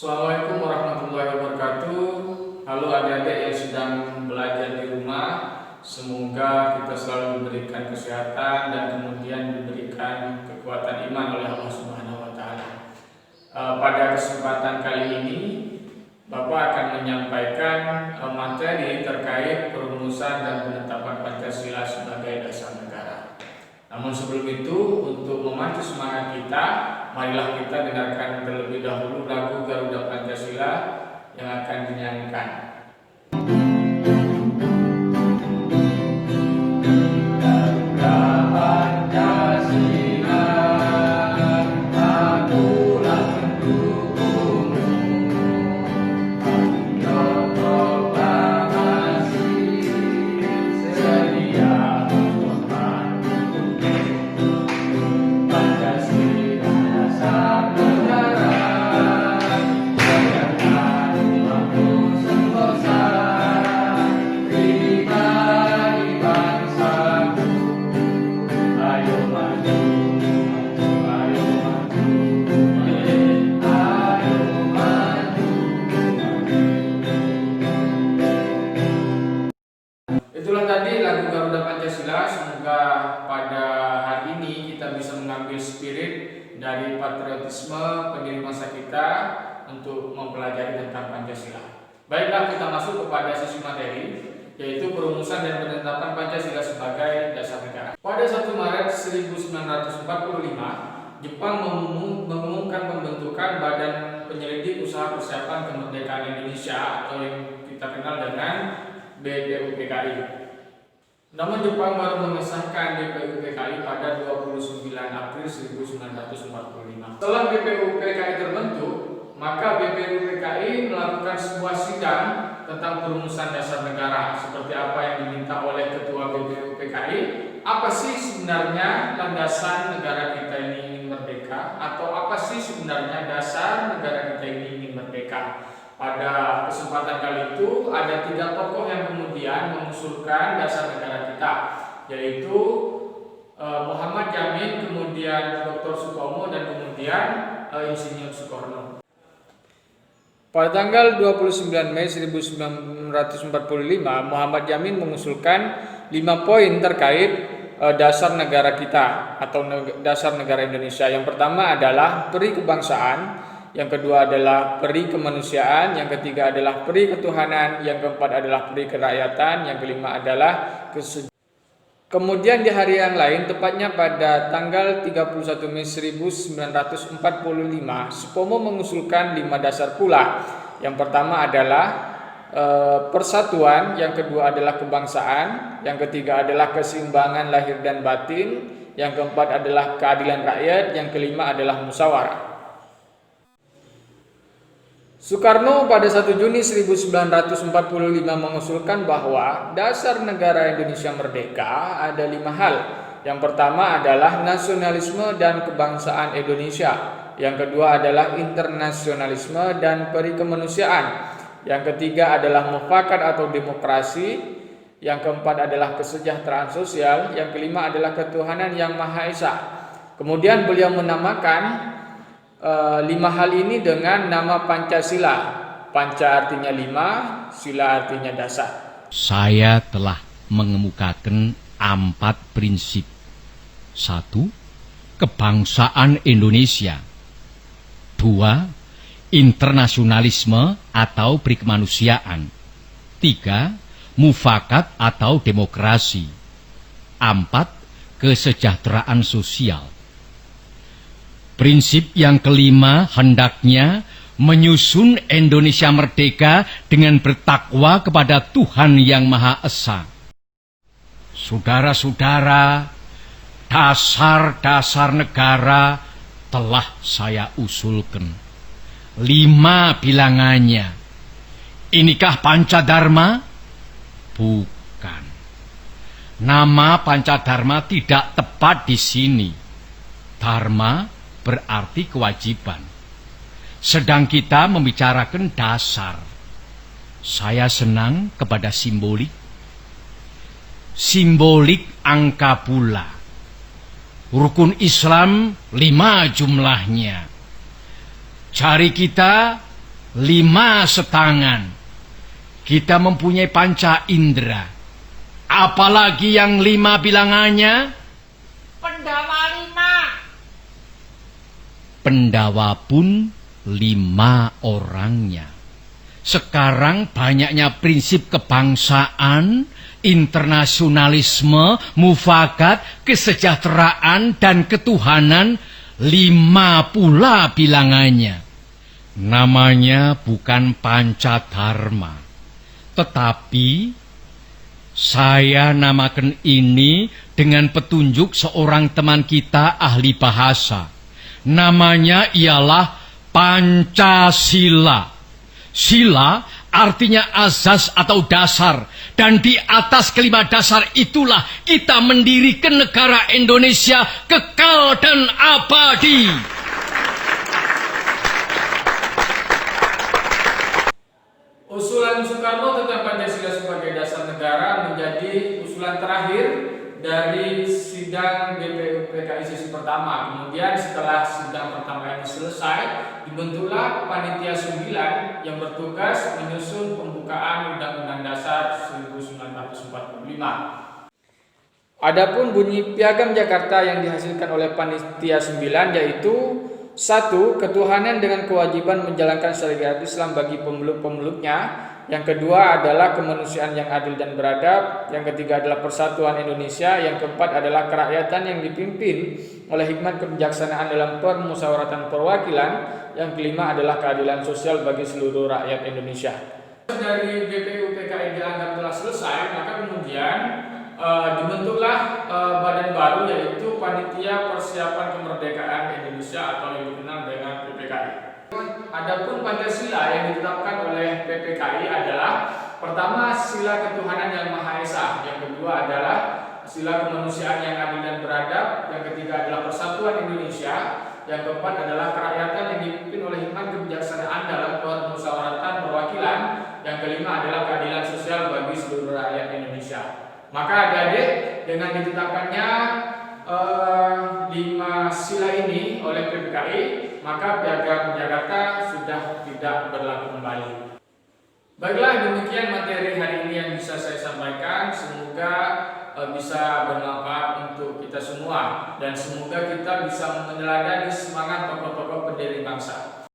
Assalamualaikum warahmatullahi wabarakatuh. Halo adik-adik yang sedang belajar di rumah. Semoga kita selalu diberikan kesehatan dan kemudian diberikan kekuatan iman oleh Allah Subhanahu wa taala. Pada kesempatan kali ini Bapak akan menyampaikan materi terkait perumusan dan penetapan Pancasila sebagai dasar negara. Namun sebelum itu, untuk memacu semangat kita, marilah kita dengarkan terlebih dahulu lagu Garuda Pancasila yang akan dinyanyikan. Itulah tadi lagu Garuda Pancasila. Semoga pada hari ini kita bisa mengambil spirit dari patriotisme pendiri masa kita untuk mempelajari tentang Pancasila. Baiklah, kita masuk kepada sesi materi, yaitu perumusan dan penetapan Pancasila sebagai dasar negara. Pada 1 Maret 1945, Jepang mengumumkan pembentukan Badan Penyelidik Usaha Persiapan Kemerdekaan Indonesia atau yang kita kenal dengan BPUPKI. Namun Jepang baru mengesahkan BPUPKI pada 29 April 1945. Setelah BPUPKI terbentuk, maka BPUPKI melakukan sebuah sidang tentang perumusan dasar negara seperti apa yang diminta oleh Ketua BPUPKI. Apa sih sebenarnya landasan negara kita ini ingin merdeka, atau apa sih sebenarnya dasar negara kita ini ingin merdeka? Pada kesempatan kali itu ada 3 tokoh yang kemudian mengusulkan dasar negara kita, yaitu Muhammad Yamin, kemudian Dr. Sutomo, dan kemudian Insinyur Soekarno. Pada tanggal 29 Mei 1945, Muhammad Yamin mengusulkan 5 poin terkait dasar negara kita atau dasar negara Indonesia. Yang pertama adalah peri kebangsaan, yang kedua adalah peri kemanusiaan, yang ketiga adalah peri ketuhanan, yang keempat adalah peri kerakyatan, yang kelima adalah kesejahteraan. Kemudian di hari yang lain, tepatnya pada tanggal 31 Mei 1945, Supomo mengusulkan 5 dasar pula. Yang pertama adalah persatuan, yang kedua adalah kebangsaan, yang ketiga adalah keseimbangan lahir dan batin, yang keempat adalah keadilan rakyat, yang kelima adalah musyawarah. Soekarno pada 1 Juni 1945 mengusulkan bahwa dasar negara Indonesia merdeka ada 5 hal. Yang pertama adalah nasionalisme dan kebangsaan Indonesia. Yang kedua adalah internasionalisme dan peri kemanusiaan. Yang ketiga adalah mufakat atau demokrasi. Yang keempat adalah kesejahteraan sosial. Yang kelima adalah ketuhanan yang Maha Esa. Kemudian beliau menamakan 5 hal ini dengan nama Pancasila. Panca artinya 5, sila artinya dasar. Saya telah mengemukakan 4 prinsip. 1. Kebangsaan Indonesia. 2. Internasionalisme atau perikemanusiaan. 3. Mufakat atau demokrasi. 4. Kesejahteraan sosial. Prinsip yang kelima hendaknya menyusun Indonesia merdeka dengan bertakwa kepada Tuhan yang Maha Esa. Saudara-saudara, dasar-dasar negara telah saya usulkan. 5 bilangannya. Inikah Pancadharma? Bukan. Nama Pancadharma tidak tepat di sini. Dharma berarti kewajiban. Sedang kita membicarakan dasar. Saya senang kepada simbolik. Simbolik angka pula. Rukun Islam 5 jumlahnya. Jari kita 5 setangan. Kita mempunyai panca indera. Apalagi yang 5 bilangannya? Pendawa 5. Pendawa pun 5 orangnya. Sekarang banyaknya prinsip kebangsaan, internasionalisme, mufakat, kesejahteraan, dan ketuhanan, 5 pula bilangannya. Namanya bukan Pancadharma, tetapi saya namakan ini dengan petunjuk seorang teman kita ahli bahasa. Namanya ialah Pancasila. Sila artinya azas atau dasar. Dan di atas kelima dasar itulah kita mendirikan negara Indonesia kekal dan abadi. Usulan Soekarno tentang Pancasila sebagai dasar negara menjadi usulan terakhir dari sidang BPUPKI sesi pertama. Kemudian setelah sidang pertama ini selesai, dibentuklah Panitia 9 yang bertugas menyusun pembukaan Undang-Undang Dasar 1945. Adapun bunyi Piagam Jakarta yang dihasilkan oleh Panitia 9 yaitu 1. Ketuhanan dengan kewajiban menjalankan syariat Islam bagi pemeluk-pemeluknya. Yang kedua adalah kemanusiaan yang adil dan beradab. Yang ketiga adalah persatuan Indonesia. Yang keempat adalah kerakyatan yang dipimpin oleh hikmat kebijaksanaan dalam permusyawaratan perwakilan. Yang kelima adalah keadilan sosial bagi seluruh rakyat Indonesia. Dari BPUPKI dianggap telah selesai, maka kemudian dibentuklah badan baru yaitu Panitia Persiapan Kemerdekaan Indonesia atau yang dikenal dengan PPKI. Adapun Pancasila yang ditetapkan oleh PPKI adalah pertama sila ketuhanan yang Maha Esa, yang kedua adalah sila kemanusiaan yang adil dan beradab, yang ketiga adalah persatuan Indonesia, yang keempat adalah kerakyatan yang dipimpin oleh hikmat kebijaksanaan dalam permusyawaratan perwakilan, yang kelima adalah keadilan sosial bagi seluruh rakyat Indonesia. Maka adik-adik, dengan ditetapkannya 5 sila ini oleh PPKI, maka Piagam Jakarta sudah tidak berlaku kembali. Baiklah, demikian materi hari ini yang bisa saya sampaikan. Semoga bisa bermanfaat untuk kita semua dan semoga kita bisa meneladani semangat tokoh-tokoh pendiri bangsa.